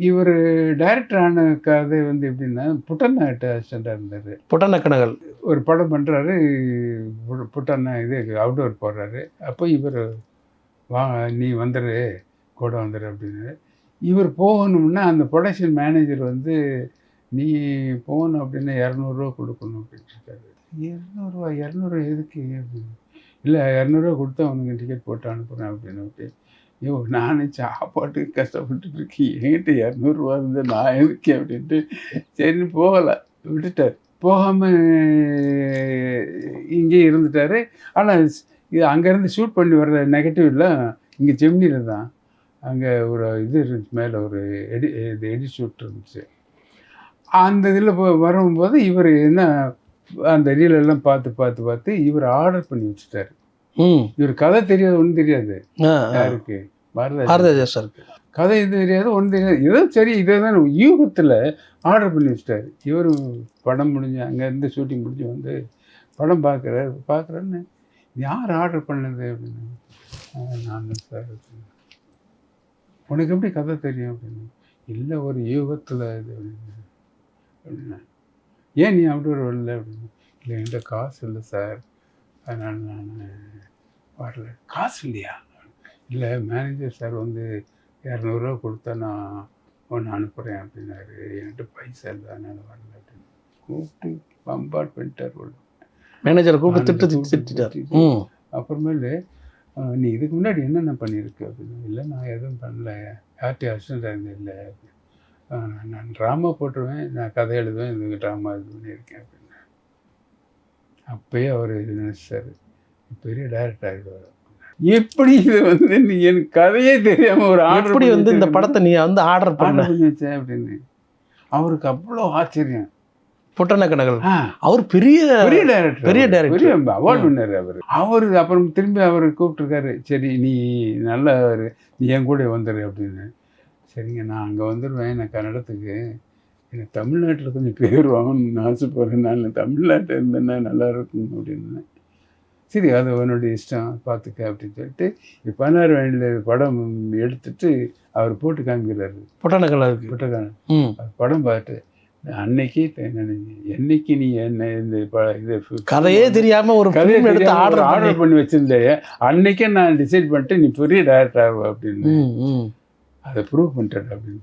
இவர் டைரக்டர் ஆன கதை வந்து எப்படின்னா, புட்டண்ணாட்ட அசிஸ்டண்டாக இருந்தார். புட்டண்ண கனகல் ஒரு படம் பண்ணுறாரு, புட்டண்ணா இது அவுட்டோர் போடுறாரு. அப்போ இவர் வா நீ வந்துடு, கூட வந்துடு அப்படின்னு. இவர் போகணும்னா அந்த ப்ரொடக்ஷன் மேனேஜர் வந்து நீ போகணும் அப்படின்னா 200 கொடுக்கணும் அப்படின்னு இருக்காரு. 200 எதுக்கு அப்படின்னு. இல்லை 200 கொடுத்தா அவனுக்கு டிக்கெட் போட்டு அனுப்புகிறேன் அப்படின்னு. ஐயோ நானே சாப்பாட்டுக்கு கஷ்டப்பட்டுட்டு இருக்கேன், என்கிட்ட 200 இருந்தால் நான் எதுக்கு அப்படின்ட்டு சரின்னு போகலை, விட்டுட்டார். போகாமல் இங்கேயே இருந்துட்டார். ஆனால் இது அங்கேருந்து ஷூட் பண்ணி வர்ற நெகட்டிவ்லாம் இங்கே ஜெமினியில் தான். அங்கே ஒரு இது இருந்துச்சு, மேலே ஒரு எடிட் ஷூட் இருந்துச்சு. அந்த இதில் வரும்போது இவர் என்ன அந்த ரீலெல்லாம் பார்த்து இவர் ஆர்டர் பண்ணி வச்சுட்டாரு. இவர் கதை தெரியாது, ஒன்றும் தெரியாது. யாருக்கு? பாரதிராஜா சாருக்கு கதை இது தெரியாது, ஒன்றும் தெரியாது. ஏதோ சரி இதே தான் யூகத்தில் ஆர்டர் பண்ணி வச்சுட்டாரு. இவர் படம் முடிஞ்சு அங்கேருந்து ஷூட்டிங் முடிஞ்சு வந்து படம் பார்க்குறேன்னு யார் ஆர்டர் பண்ணது அப்படின்னு. நான் சார், உனக்கு எப்படி கதை தெரியும் அப்படின்னு. இல்லை ஒரு யூகத்தில் இது அப்படின்னா. ஏன் நீ அப்படி ஒரு வரல அப்படின்னு. இல்லை என்கிட்ட காசு இல்லை சார், அதனால் நான் வரல. காசு இல்லையா? இல்லை மேனேஜர் சார் வந்து 200 கொடுத்தா நான் ஒன்று அனுப்புகிறேன் அப்படின்னாரு. என்கிட்ட பைசா இல்லை, அதனால் வரல அப்படின்னு கூப்பிட்டு பம்பாட் பண்ணிட்டார். மேனேஜரை கூப்பிட்டு திட்டார். அப்புறமேலு நீ இதுக்கு முன்னாடி என்னென்ன பண்ணியிருக்கு அப்படின்னு. இல்லை நான் எதுவும் பண்ணல, யார்கிட்டையும் அசிஸ்டண்டாக இருந்தேன். இல்லை நான் ட்ராமா போட்டுருவேன், நான் கதை எழுதுவேன், இதுக்கு ட்ராமா இது பண்ணியிருக்கேன் அப்படின்னு. அப்போயே அவர் இது நினச்சார், பெரிய டைரக்டர் ஆகிடுவார். எப்படி இது வந்து நீ எனக்கு கதையே தெரியாமல் ஒரு ஆர்டர் எப்படி வந்து இந்த படத்தை நீ வந்து ஆர்டர் பண்ணி வச்சேன் அப்படின்னு. அவருக்கு அவ்வளோ ஆச்சரியம். புட்டண்ண கனகல் அவர் பெரிய டைரக்டர், அவார்டு வின்னர் அவர். அப்புறம் திரும்பி அவர் கூப்பிட்டுருக்காரு, சரி நீ நல்லா நீ என் கூட வந்துடு அப்படின்னு. சரிங்க நான் அங்கே வந்துடுவேன், நான் கன்னடத்துக்கு. எனக்கு தமிழ்நாட்டில் கொஞ்சம் பேர் வாங்கணும்னு ஆசைப்படுறேன், நான் தமிழ்நாட்டில் இருந்தேன்னா நல்லா இருக்கும் அப்படின்னு. சரி அது அவனுடைய இஷ்டம், பார்த்துக்க அப்படின்னு சொல்லிட்டு 16 வயதில் படம் எடுத்துட்டு அவர் போட்டு காமிக்கிறாரு. புட்டண்ண படம் பார்த்து அன்னைக்கு என்னைக்கு நீ என்ன இந்த இது கதையே தெரியாமல் ஒரு கதையை எடுத்து ஆர்டர் பண்ணி வச்சிருந்தேன், அன்னைக்கே நான் டிசைட் பண்ணிட்டு நீ பெரிய டைரக்டர் ஆகும் அப்படின்னு அதை ப்ரூவ் பண்ணிட்டேன் அப்படின்னு.